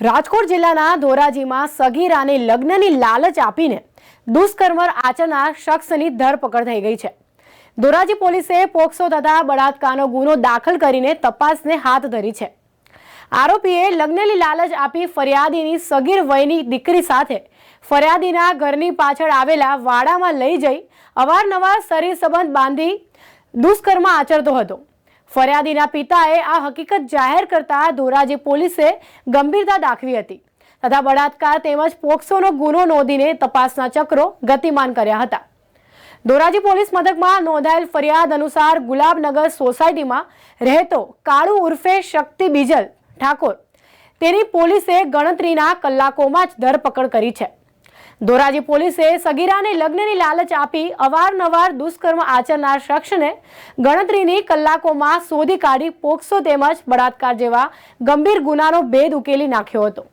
રાજકોટ જિલ્લાના ધોરાજીમાં સગીરાને લગ્નની લાલચ આપીને દુષ્કર્મ આચરનાર શખ્સની ધરપકડ થઈ ગઈ છે। ધોરાજી પોલીસે પોક્સો તથા બળાત્કારનો ગુનો દાખલ કરીને તપાસને હાથ ધરી છે। આરોપીએ લગ્નની લાલચ આપી ફરિયાદીની સગીર વયની દીકરી સાથે ફરિયાદીના ઘરની પાછળ આવેલા વાડામાં લઈ જઈ અવારનવાર શરીર સંબંધ બાંધી દુષ્કર્મ આચરતો હતો। ફરિયાદીના પિતાએ આ હકીકત જાહેર કરતા ધોરાજી પોલીસે ગંભીરતા દાખવી હતી તથા બળાત્કાર તેમજ પોક્સોનો ગુનો નોંધીને તપાસના ચક્રો ગતિમાન કર્યા હતા। ધોરાજી પોલીસ મથકમાં નોંધાયેલ ફરિયાદ અનુસાર ગુલાબનગર સોસાયટીમાં રહેતો કાળુ ઉર્ફે શક્તિ બીજલ ઠાકોર તેની પોલીસે ગણતરીના કલાકોમાં જ ધરપકડ કરી છે। ધોરાજી પોલીસે સગીરાને લગ્નની લાલચ આપી અવારનવાર દુષ્કર્મ આચરનાર શખ્સને ગણતરીની કલાકોમાં શોધી કાઢી પોક્સો તેમજ બળાત્કાર જેવા ગંભીર ગુનાનો ભેદ ઉકેલી નાખ્યો હતો।